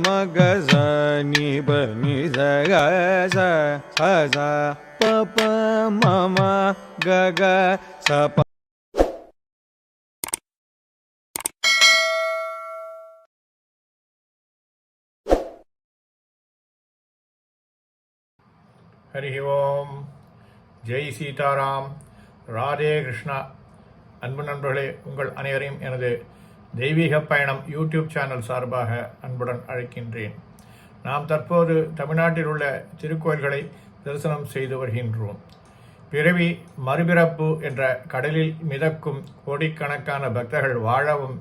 மக ச நி ப நி ச க ச ச ச ப ப ம ம க க ச ப. ஹரி ஓம். ஜெய் சீதாராம். ராதே கிருஷ்ணா. அன்பு நண்பர்களே, உங்கள் அனைவரையும் எனது தெய்வீக பயணம் யூடியூப் சேனல் சார்பாக அன்புடன் அழைக்கின்றேன். நாம் தற்போது தமிழ்நாட்டில் உள்ள திருக்கோயில்களை தரிசனம் செய்து வருகின்றோம். பிறவி மறுபிறப்பு என்ற கடலில் மிதக்கும் கோடிக்கணக்கான பக்தர்கள் வாழவும்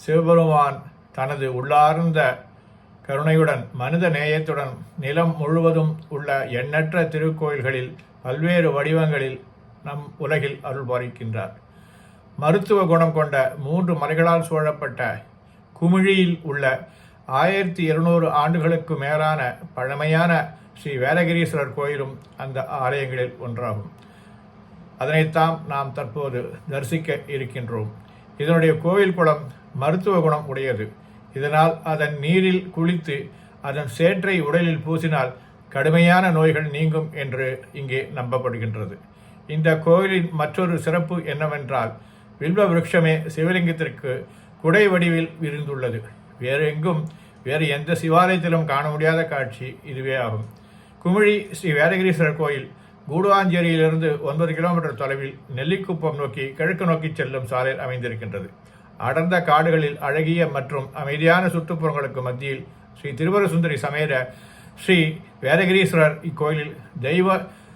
சிவபெருமான் தனது உள்ளார்ந்த கருணையுடன் மனித நேயத்துடன் நிலம் முழுவதும் உள்ள எண்ணற்ற திருக்கோயில்களில் பல்வேறு வடிவங்களில் நம் உலகில் அருள் பாலிக்கின்றார். மருத்துவ குணம் கொண்ட 3 மலைகளால் சூழப்பட்ட குமிழியில் உள்ள 1200 ஆண்டுகளுக்கு மேலான பழமையான ஸ்ரீ வேதகிரீஸ்வரர் கோயிலும் அந்த ஆலயங்களில் ஒன்றாகும். அதனைத்தான் நாம் தற்போது தரிசிக்க இருக்கின்றோம். இதனுடைய கோயில் குளம் மருத்துவ குணம் உடையது. இதனால் அதன் நீரில் குளித்து அதன் சேற்றை உடலில் பூசினால் கடுமையான நோய்கள் நீங்கும் என்று இங்கே நம்பப்படுகின்றது. இந்த கோயிலின் மற்றொரு சிறப்பு என்னவென்றால், வில்வ விருட்சமே சிவலிங்கத்திற்கு குடை வடிவில் விரிந்துள்ளது. வேறு எந்த சிவாலயத்திலும் காண முடியாத காட்சி இதுவே ஆகும். குமிழி ஸ்ரீ வேதகிரீஸ்வரர் கோயில் கூடுவாஞ்சேரியிலிருந்து 9 கிலோமீட்டர் தொலைவில் நெல்லிக்குப்பம் நோக்கி கிழக்கு நோக்கி செல்லும் சாலையில் அமைந்திருக்கின்றது. அடர்ந்த காடுகளில் அழகிய மற்றும் அமைதியான சுற்றுப்புறங்களுக்கு மத்தியில் ஸ்ரீ திருவரசுந்தரி சமேத ஸ்ரீ வேதகிரீஸ்வரர் இக்கோயிலில் தெய்வ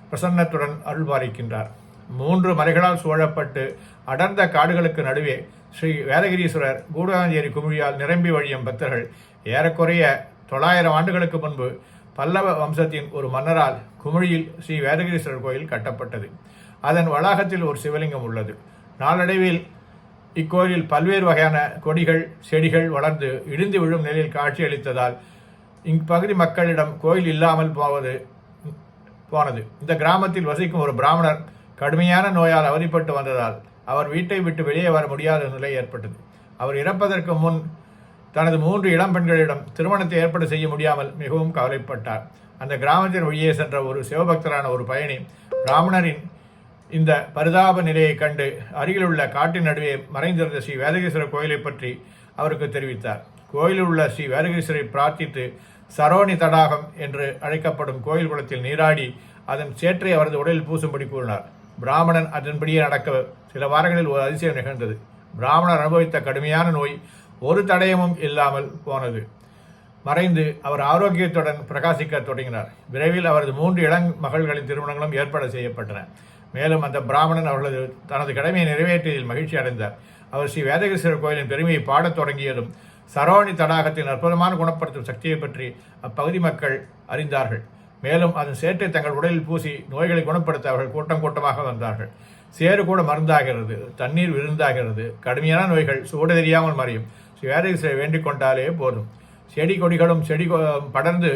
பிரசன்னத்துடன் அருள்பாலிக்கின்றார். 3 மலைகளால் சூழப்பட்டு அடர்ந்த காடுகளுக்கு நடுவே ஸ்ரீ வேதகிரீஸ்வரர் கூடுவாஞ்சேரி குமிழியால் நிரம்பி வழியும் பக்தர்கள் ஏறக்குறைய 900 ஆண்டுகளுக்கு முன்பு பல்லவ வம்சத்தின் ஒரு மன்னரால் குமிழியில் ஸ்ரீ வேதகிரீஸ்வரர் கோயில் கட்டப்பட்டது. அதன் வளாகத்தில் ஒரு சிவலிங்கம் உள்ளது. நாளடைவில் இக்கோயிலில் பல்வேறு வகையான கொடிகள் செடிகள் வளர்ந்து இடிந்து விழும் நிலையில் காட்சியளித்ததால் இப்பகுதி மக்களிடம் கோயில் இல்லாமல் போனது. இந்த கிராமத்தில் வசிக்கும் ஒரு பிராமணர் கடுமையான நோயால் அவதிப்பட்டு வந்ததால் அவர் வீட்டை விட்டு வெளியே வர முடியாத நிலை ஏற்பட்டது. அவர் இறப்பதற்கு முன் தனது 3 இளம் பெண்களிடம் திருமணத்தை ஏற்பாடு செய்ய முடியாமல் மிகவும் கவலைப்பட்டார். அந்த கிராமத்தின் வழியே சென்ற ஒரு சிவபக்தரான ஒரு பயணி பிராமணரின் இந்த பரிதாப நிலையை கண்டு அருகில் உள்ள காட்டின் நடுவே மறைந்திருந்த ஸ்ரீ வேதகிரீஸ்வரர் கோயிலை பற்றி அவருக்கு தெரிவித்தார். கோயிலில் உள்ள ஸ்ரீ வேதகிரீஸ்வரை பிரார்த்தித்து சரோனி தடாகம் என்று அழைக்கப்படும் கோயில் குளத்தில் நீராடி அதன் சேற்றை அவரது உடலில் பூசும்படி கூறினார். பிராமணன் அதன்படியே நடக்க சில வாரங்களில் ஒரு அதிசயம் நிகழ்ந்தது. பிராமணர் அனுபவித்த கடுமையான நோய் ஒரு தடயமும் இல்லாமல் போனது. மறைந்து அவர் ஆரோக்கியத்துடன் பிரகாசிக்க தொடங்கினார். விரைவில் அவரது 3 இளம் மகள்களின் திருமணங்களும் ஏற்பாடு செய்யப்பட்டன. மேலும் அந்த பிராமணன் தனது கடமையை நிறைவேற்றியதில் மகிழ்ச்சி அடைந்தார். அவர் ஸ்ரீ வேதகிரீஸ்வரர் கோயிலின் பெருமையை பாடத் தொடங்கியதும் சரோனி தடாகத்தின் அற்புதமான குணப்படுத்தும் சக்தியை பற்றி அப்பகுதி மக்கள் அறிந்தார்கள். மேலும் அதன் சேற்றை தங்கள் உடலில் பூசி நோய்களை குணப்படுத்த அவர்கள் கூட்டம் கூட்டமாக வந்தார்கள். சேறு கூட மருந்தாகிறது, தண்ணீர் விருந்தாகிறது, கடுமையான நோய்கள் சூடு தெரியாமல் மறையும். ஸ்ரீ வேதகிரீஸ்வரை வேண்டிக் கொண்டாலே போதும். செடி கொடிகளும் படர்ந்து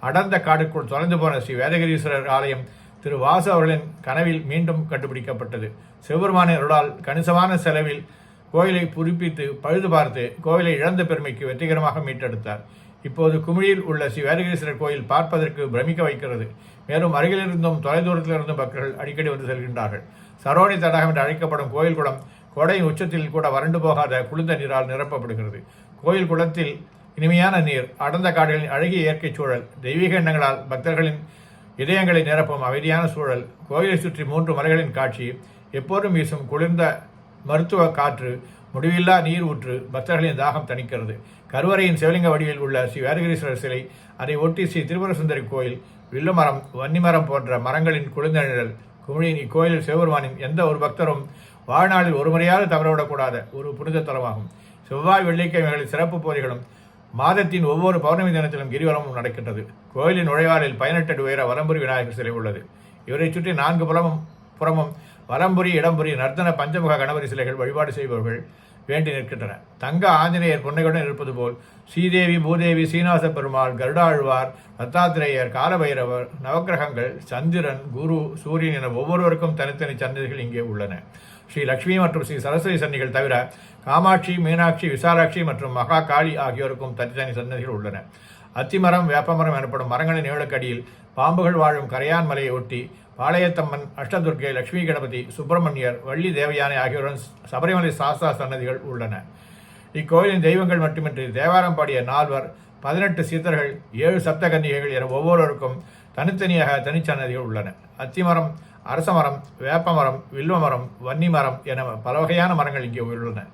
அடர்ந்த காடுக்குள் தொலைந்து போன ஸ்ரீ வேதகிரீஸ்வரர் ஆலயம் திரு வாசு அவர்களின் கனவில் மீண்டும் கண்டுபிடிக்கப்பட்டது. சிவபெருமானின் அருளால் கணிசமான செலவில் கோயிலை புதுப்பித்து பழுது பார்த்து கோயிலை இழந்த பெருமைக்கு வெற்றிகரமாக மீட்டெடுத்தார். இப்போது குமிழியில் உள்ள ஸ்ரீ வேதகிரீஸ்வரர் கோயில் பார்ப்பதற்கு பிரமிக்க வைக்கிறது. மேலும் அருகிலிருந்தும் தொலைதூரத்திலிருந்தும் பக்தர்கள் அடிக்கடி வந்து செல்கின்றார்கள். சரோனி தடாகம் என்று அழைக்கப்படும் கோயில் குளம் கோடையின் உச்சத்தில் கூட வறண்டு போகாத குளிர்ந்த நீரால் நிரப்பப்படுகிறது. கோயில் குளத்தில் இனிமையான நீர், அடர்ந்த காடுகளின் அழகிய இயற்கை சூழல், தெய்வீக எண்ணங்களால் பக்தர்களின் இதயங்களை நிரப்பும் அமைதியான சூழல், கோயிலை சுற்றி 3 மலைகளின் காட்சி, எப்போதும் வீசும் குளிர்ந்த மருத்துவ காற்று, முடிவில்லா நீர் ஊற்று பக்தர்களின் தாகம் தணிக்கிறது. கருவறையின் சிவலிங்க வடிவில் உள்ள ஸ்ரீ வேதகிரீஸ்வரர் சிலை, அதை ஒட்டி ஸ்ரீ திருவரசுந்தரி கோயில், வில்லுமரம், வன்னிமரம் போன்ற மரங்களின் குளிர்ந்த நிழல். குமிழியின் இக்கோயிலில் சிவபெருமானின் எந்த ஒரு பக்தரும் வாழ்நாளில் ஒரு முறையாவது தவறவிடக்கூடாத ஒரு புனித தலமாகும். செவ்வாய் வெள்ளிக்கிழமைகளில் சிறப்பு பூஜைகளும் மாதத்தின் ஒவ்வொரு பௌர்ணமி தினத்திலும் கிரிவலமும் நடக்கின்றது. கோயிலின் நுழைவாரில் 18 அடி உயர வலம்புரி விநாயகர் சிலை உள்ளது. இவரை சுற்றி 4 புறமும் வலம்புரி, இடம்புரி, நர்த்தன பஞ்சமுக கணபதி சிலைகள் வழிபாடு செய்பவர்கள் வேண்டி நிற்கின்றன. தங்க ஆஞ்சநேயர் பொன்னையுடன் இருப்பது போல் ஸ்ரீதேவி, பூதேவி, சீனிவாச பெருமாள், கருடாழ்வார், தத்தாத்திரேயர், காலபைரவர், நவக்கிரகங்கள், சந்திரன், குரு, சூரியன் என ஒவ்வொருவருக்கும் தனித்தனி சன்னதிகள் இங்கே உள்ளன. ஸ்ரீ லக்ஷ்மி மற்றும் ஸ்ரீ சரஸ்வதி சன்னிகள் தவிர காமாட்சி, மீனாட்சி, விசாலாட்சி மற்றும் மகா காளி ஆகியோருக்கும் தனித்தனி சன்னதிகள் உள்ளன. அத்திமரம், வேப்பமரம் எனப்படும் மரங்களின் நிழலுக்கடியில் பாம்புகள் வாழும் கரையான் மலையை ஒட்டி பாளையத்தம்மன், அஷ்டதுர்க்கை, லட்சுமி கணபதி, சுப்பிரமணியர், வள்ளி தேவயானை ஆகியோருடன் சபரிமலை சாஸ்தா சன்னதிகள் உள்ளன. இக்கோயிலின் தெய்வங்கள் மட்டுமின்றி தேவாரம் பாடிய 4வர், 18 சித்தர்கள், 7 சப்தகன்னிகைகள் என ஒவ்வொருவருக்கும் தனித்தனியாக தனிச்சன்னதிகள் உள்ளன. அத்திமரம், அரசமரம், வேப்பமரம், வில்வமரம், வன்னிமரம் என பல வகையான மரங்கள் இங்கே உள்ளன.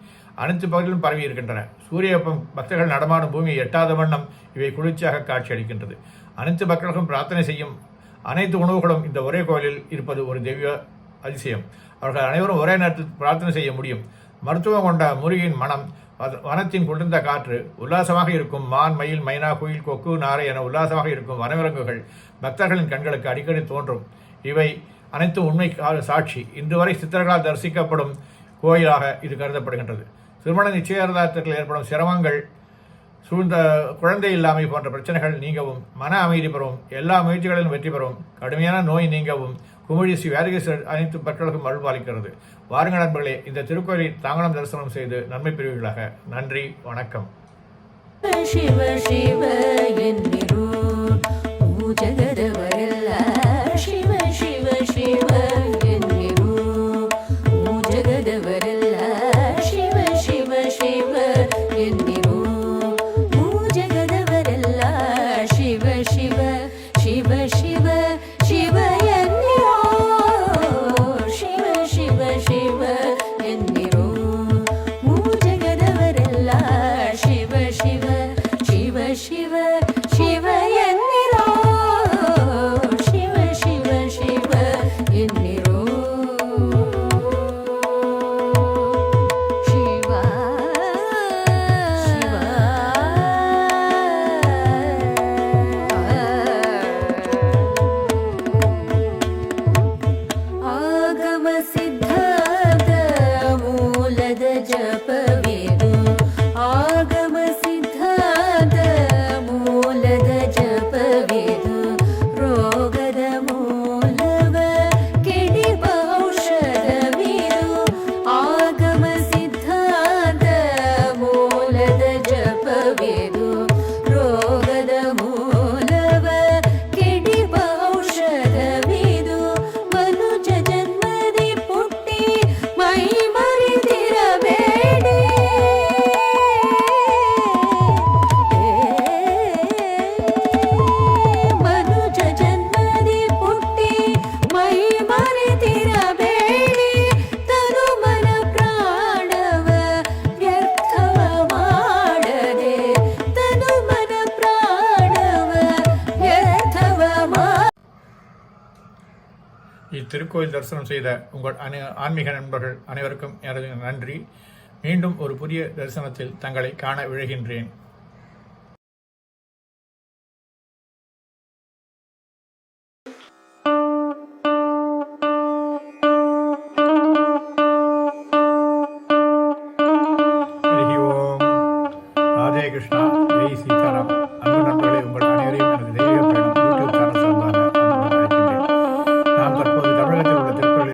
அனைத்து பகுதியிலும் பரவி இருக்கின்றன. சூரிய வெப்பம் பக்தர்கள் நடமாடும் பூமியை எட்டாத வண்ணம் இவை குளிர்ச்சியாக காட்சியளிக்கின்றது. அனைத்து பக்தர்களும் பிரார்த்தனை செய்யும் அனைத்து உணவுகளும் இந்த ஒரே கோயிலில் இருப்பது ஒரு தெய்வ அதிசயம். அவர்கள் அனைவரும் ஒரே நேரத்தில் பிரார்த்தனை செய்ய முடியும். மருத்துவம் கொண்ட முருகின் மனம், வனத்தின் குளிர்ந்த காற்று, உல்லாசமாக இருக்கும் மான், மயில், மைனா, குயில், கொக்கு, நாரை என உல்லாசமாக இருக்கும் வனவிலங்குகள் பக்தர்களின் கண்களுக்கு அடிக்கடி தோன்றும். இவை அனைத்தும் உண்மை சாட்சி. இன்று வரை சித்தர்களால் தரிசிக்கப்படும் கோயிலாக இது கருதப்படுகின்றது. திருமண நிச்சயதார்த்தத்தில் ஏற்படும் சிரமங்கள், சூழ்ந்த குழந்தை இல்லாமை போன்ற பிரச்சனைகள் நீங்கவும், மன அமைதி பெறவும், எல்லா முயற்சிகளிலும் வெற்றி பெறவும், கடுமையான நோய் நீங்கவும் குமிழி ஸ்ரீ வேதகிரீஸ்வரர் அனைத்து பக்தர்களுக்கும் அருள்பாலிக்கிறது. வாருங்கள் நண்பர்களே, இந்த திருக்கோயிலை தாங்களும் தரிசனம் செய்து நன்மை பெறுவீர்களாக. நன்றி, வணக்கம். ಶಿವ ಶಿವ ಎನ್ನಿರು ಜಗದವರೆಲ್ಲ ಶಿವ ಶಿವ ಶಿವ ಎನ್ನಿರು ಜಗದವರೆಲ್ಲ ಶಿವ ಶಿವ ಶಿವ ಎನ್ನಿರು ಜಗದವರೆಲ್ಲ ಶಿವ ಶಿವ ಶಿವ ಶಿವ ಶಿವ ಎನ್ನಿರು ಶಿವ ಶಿವ ಶಿವ ಎನ್ನಿರು ಜಗದವರೆಲ್ಲ ಶಿವ ಶಿವ ಶಿವ ಶಿವ ಶಿವ ಎನ್ನಿರೋ ಶಿವ ಶಿವ ಶಿವ ಎನ್ನಿರೋ ಶಿವ ಶಿವ ಆಗಮ ಸಿದ್ಧಾಂತ ಮೂಲದ ಜಪವೇದು ಆಗಮ ಸಿದ್ಧಾಂತ ಮೂಲದ ಜಪವೇದು ರೋಗದ ಮೂಲವ ಕೆಡಿಪ ಔಷಧವಿದು ಆಗಮ ಸಿದ್ಧಾಂತ ಮೂಲದ ಜಪವೇದು ರೋಗದ ಮೂಲವ ಕೆಡಿಪ ಔಷಧವಿದು ಮನುಜ ಜನ್ಮದಿ ಪುಟ್ಟಿ ಮೈ ಮರೆತಿರಬೇಡಿ ಮನುಜ ಜನ್ಮದಿ ಪುಟ್ಟಿ ಮೈ ಮರೆತಿರಬೇಡಿ ತನು ಮನ ಪ್ರಾಣವ ವ್ಯರ್ಥವ ಮಾಡದೆ ತನು ಮನ ಪ್ರಾಣವ ವ್ಯರ್ಥವ இத்திருக்கோயில் தரிசனம் செய்த உங்கள் ஆன்மீக நண்பர்கள் அனைவருக்கும் எனது நன்றி. மீண்டும் ஒரு புதிய தரிசனத்தில் தங்களை காண விழைகின்றேன். ஹரி ஓம். ராதே கிருஷ்ணா. ஜெய் சீதாராம்.